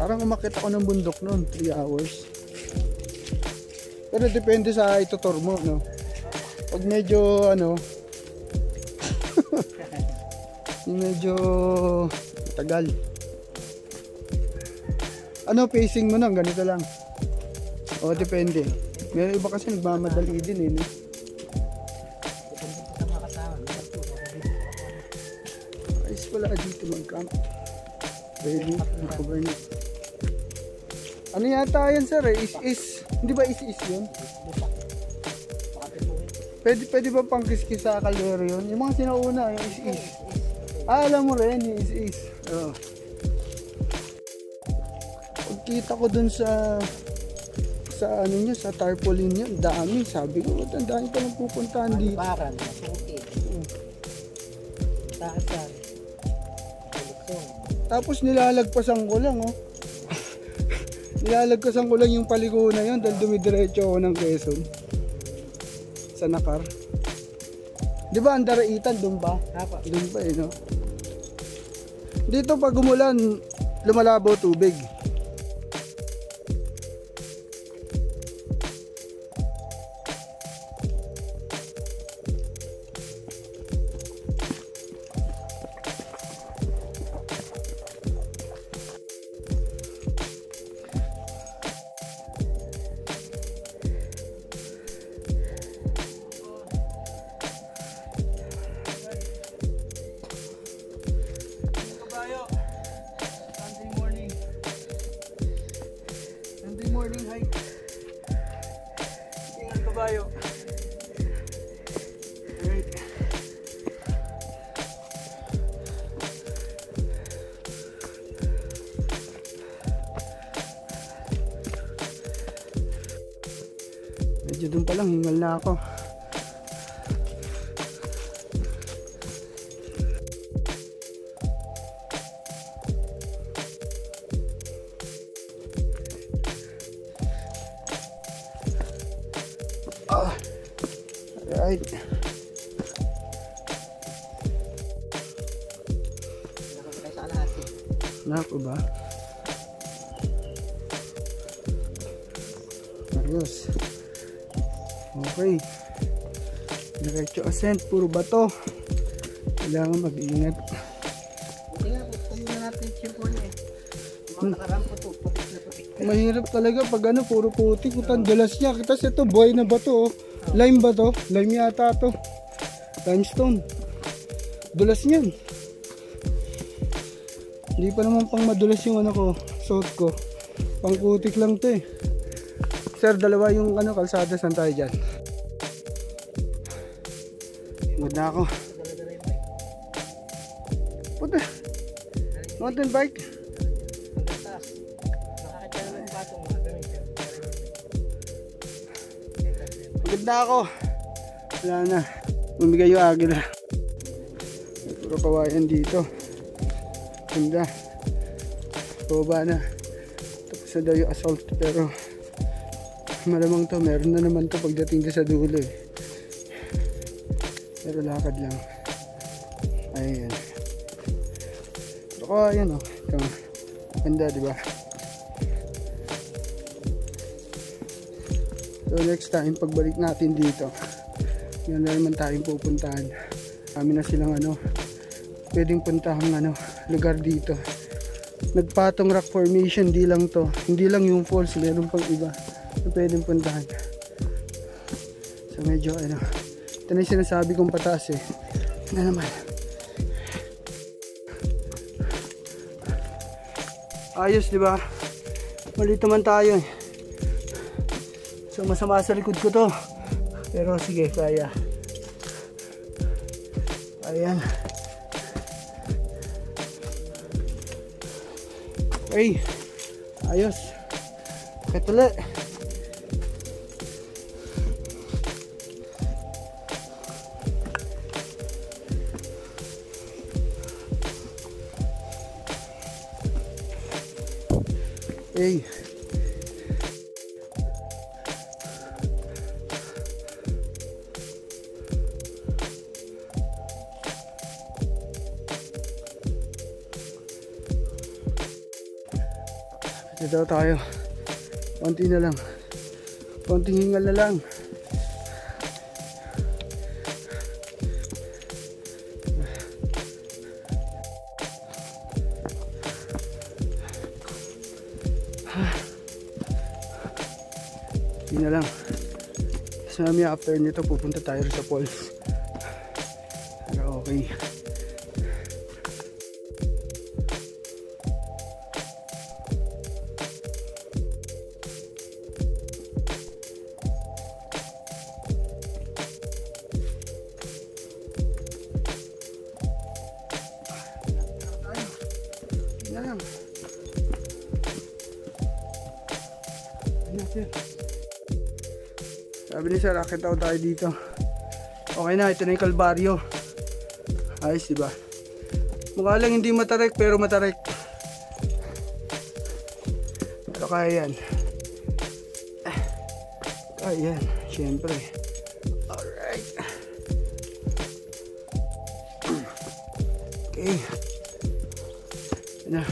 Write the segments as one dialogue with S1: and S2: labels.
S1: Parang umakit ako ng bundok noon, 3 hours. Pero depende sa itutur mo, no? Pag medyo ano medyo tagal. Ano pacing mo nang ganito lang? O depende. May iba kasi nagmamadali din eh, no? Ayos pala dito mag-camp. Ready, cover na. Ano yata yan sir eh? Is. Hindi ba is yun? Pwede ba pang kiskis sa kaldero yun? Yung mga sinauna, yung is. Ah, alam mo rin, yung is. Oh. Pagkita ko dun sa ano nyo, sa tarpaulin nyo, dami. Sabi ko, ang dami pa nang pupuntahan dito.
S2: Parang, masukit. Taasan.
S1: Tapos nilalagpasan ko lang, oh. Nilalagpasan ko lang yung paliko na yun dahil dumidiretso ako ng Quezon. Sa Nakar. Di ba ang daraitan doon ba? Doon pa eh, no? Dito pag umulan, lumalabo tubig. Morning hike. Tingnan kabayo. Alright. Medyo dun pa lang, hingal na ako. Alright. Nako ba? Ayos. Okay. Diretso ascent, puro bato. Kailangan mag-ingat.
S2: Buti nga po, tumingin natin yung chipon eh. Mga nakarampo to, putik na putik.
S1: Mahirap talaga pag ano, puro putik. Utang dalas niya. Kitas ito, buhay na bato. Lime ba to? Lime yata to. Limestone. Dulas niyan. Hindi pa naman pang madulas yung ano ko, suot ko. Pang putik lang to eh. Sir, dalawa yung ano, kalsada. Saan tayo dyan? Good na ako. Puta. Mountain bike. Good na ako. Wala na. Bumigay yung agila. May puro kawayan dito. Ganda. Baba na. Tapos na daw yung assault. Pero malamang to. Meron na naman to pagdating doon sa dulo eh. Pero lakad lang. Ayan. Pero kawayan oh. Ito. Ganda diba? So next time pagbalik natin dito, yun na naman tayong pupuntahan. Kami na silang ano, pwedeng puntahang ano, lugar dito. Nagpatong rock formation, di lang to. Hindi lang yung falls, meron pang iba na pwedeng puntahan. So medyo ano, ito na yung sinasabi kong pataas eh. Na naman. Ayos diba? Malito man tayo eh. So masama sa likod ko to. Pero sige, kaya. Ayan. Okay. Ayos. Ketule. Hey. Dito tayo. Konti na lang. Konting hingal na lang. Hindi na lang. Tapos mamaya after nito pupunta tayo sa falls. Pero okay. Hindi na lang. Sabi ni Sir, akit daw tayo dito. Okay na, ito na yung Kalbaryo. Ayos, diba? Mukha lang hindi matarek, pero matarek. Pero kaya yan. Kaya yan, syempre. Alright. Okay. Yan na.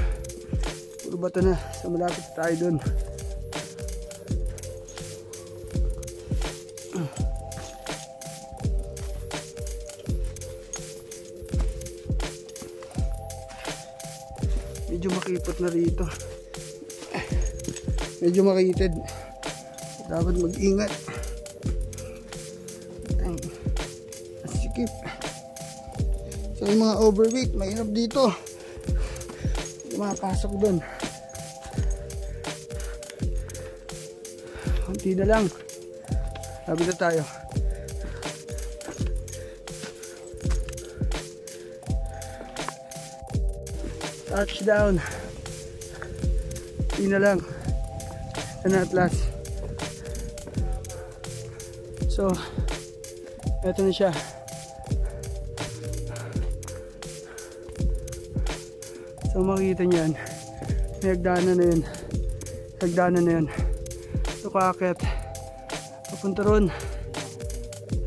S1: Puro bato na. So malapit tayo dun. Medyo makipot na rito. Medyo makitid. Dapat mag-ingat. Sikip. So yung mga overweight, mahirap dito. Mapasok dun. Konti na lang. Sabi na tayo. Touchdown. Hindi na lang. And at last. So, eto na siya. So makikita niyan. May hagdanan na yun. Hagdanan na yun. Ito kaakit. Papunta ron.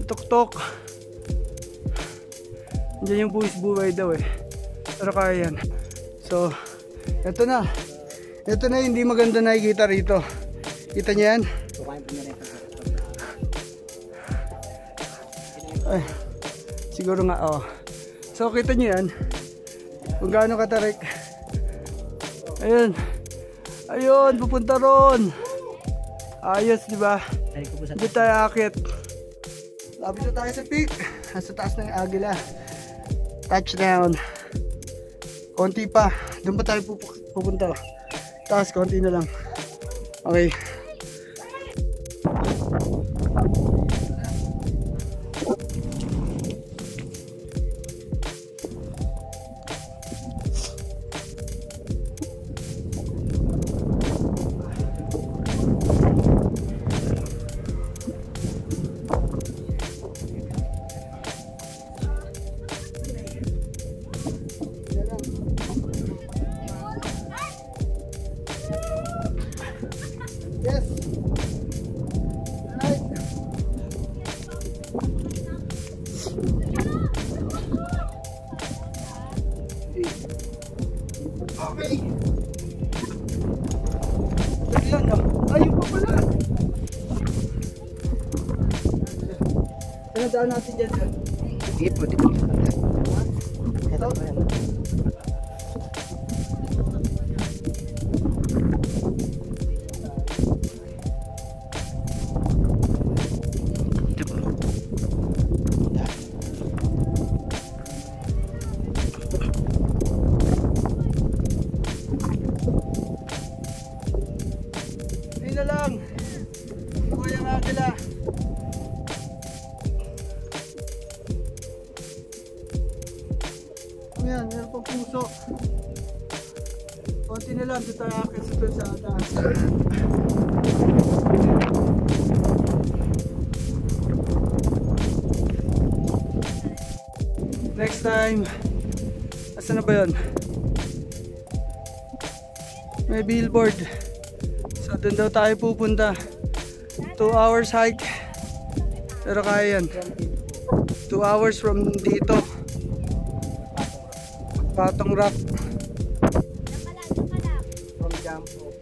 S1: Tuktok. Diyan yung buwis buhay daw eh. Pero kaya yan. So, eto na. Eto na hindi maganda nakikita rito. Kita niyo yan? Ay, siguro nga, oh. So, kita niyo yan? Kung gaano katarik. Ayun. Ayun, pupunta ron. Ayos, di ba? Dito tayo akit. Lapit na tayo sa peak. Nasa taas ng Agila. Touchdown. Konti pa. Doon pa tayo pupunta. Taas, konti na lang. Okay. Yes. Alright. Okay. Ayan na. Ayun pa pala. Ano daan natin dyan, sir?
S2: Sige po, di po. Ito.
S1: Hindi na lang. Kuya nga sila. Ayan, meron pang puso. Konti na lang, dito tayo akit sa taas. Next time, asan na ba yun? May billboard. So doon daw tayo pupunta. 2 hours hike. Pero kaya yan. 2 hours from dito. Patong Rock.
S2: From Jampo.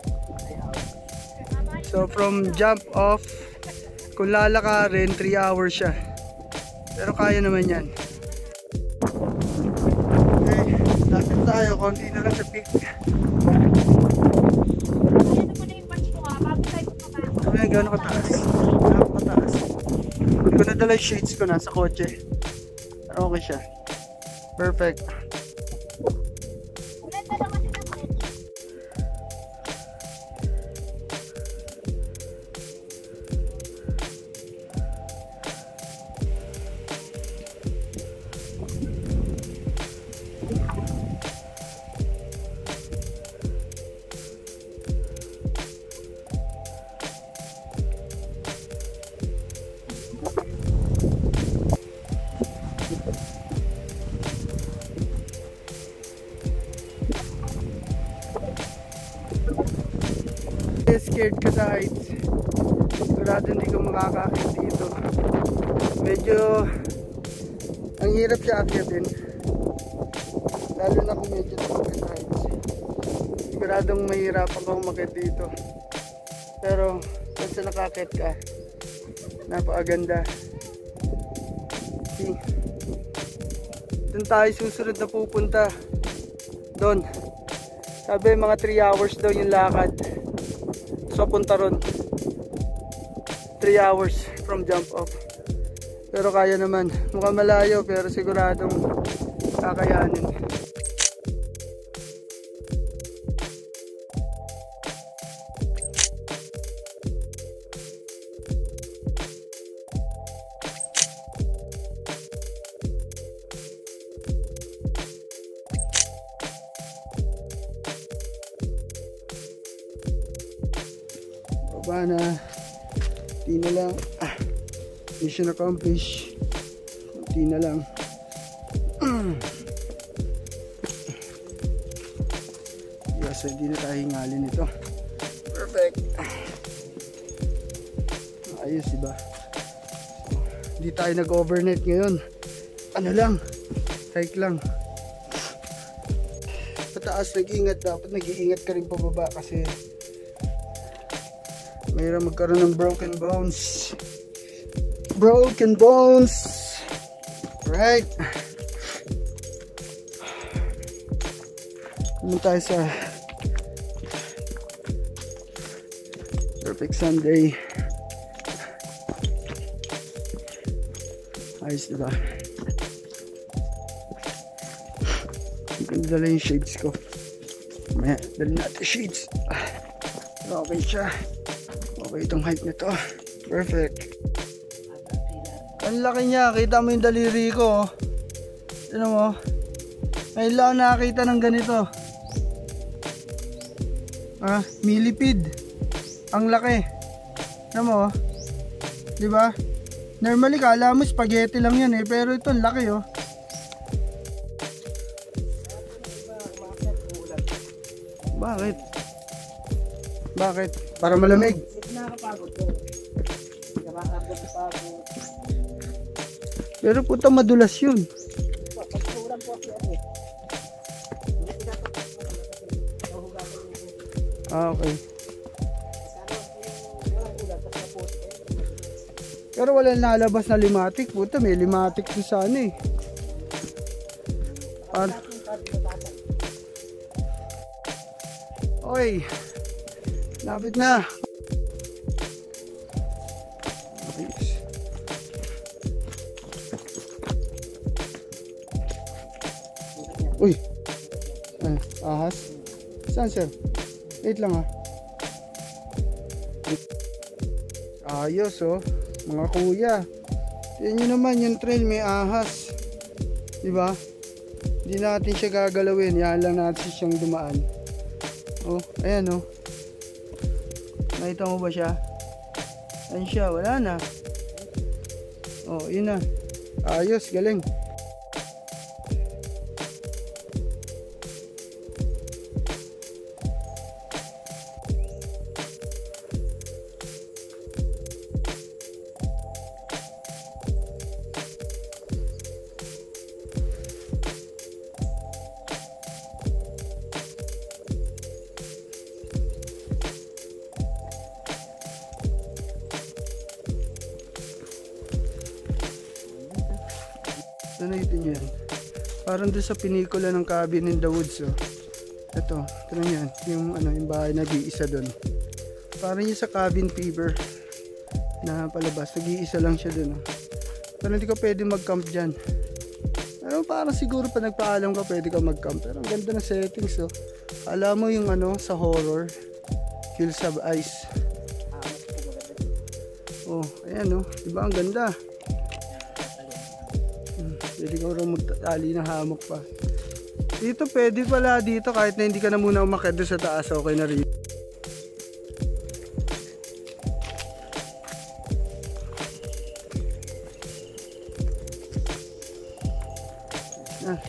S1: So from jump off, kung lalakarin 3 hours siya. Pero kaya naman yan. Okay, lapit tayo, konti na lang sa peak. Ay, gano'n kataas? Napakataas. Hindi ko nadala yung shades ko, nasa kotse. Pero okay siya. Perfect. Scared ka sa heights, sigurado hindi ko makakakit dito. Medyo ang hirap siya akyatin, lalo na kung medyo takot sa heights. Siguradong mahirapan kang umakyat dito, pero once na nakakit ka, napakaganda. See, doon tayo susunod na pupunta. Doon sabi mga 3 hours daw yung lakad. So punta ron 3 hours from jump off. Pero kaya naman, mukhang malayo pero siguradong kakayanin. Baba na, di na lang, mission accomplished, di na lang. Yes, hindi na tayo hingalin ito. Perfect. Ayos, diba? Hindi tayo nag-overnight ngayon. Ano lang, hike lang. Pataas, nag-iingat dapat, nag-iingat ka rin pababa kasi mayroon magkaroon ng broken bones. Broken bones. Right. Naman tayo sa perfect Sunday. Ayos, diba? Hindi ko nadala yung shades ko. Mamaya, dali natin shades. Okay siya. Okay itong height na to. Perfect. Ang laki niya. Kita mo yung daliri ko. Ano mo? Ngayon lang nakakita ng ganito. Millipede. Ang laki. Ano mo? Diba? Normally kala mo spaghetti lang yan eh. Pero ito ang laki oh. Bakit? Bakit? Para malamig. Pero puta madulas yun. Okay. Pero wala nalabas na limatic. Puta may limatic doon sa ano eh. Oy. Lapit na. Uy. Ahas. Saan sir? Wait lang Ayos oh. Mga kuya. Tingnan nyo naman yung trail may ahas. Diba? Hindi natin siya gagalawin. Yan lang natin siyang dumaan. Oh, ayan oh. Nakita mo ba siya? Ayan siya, wala na. Oh, yun na. Ayos, galing. Sunitin nyo yan. Parang doon sa pinikula ng Cabin in the Woods, oh. Ito yan. Yung, yung bahay nag-iisa doon. Parang yung sa Cabin Fever na palabas. Nag-iisa lang siya doon, oh. Pero hindi ka pwede mag-camp dyan. Pero parang siguro pa nagpaalam ka, pwede ka mag-camp. Pero ang ganda ng settings, oh. Alam mo yung sa horror, Hills of Ice. Oh, ayan, oh. Diba ang ganda? Pwede ka rin magtali ng hammock pa. Dito pwede pala dito kahit na hindi ka na muna umakyat doon sa taas, okay na rin. Ah.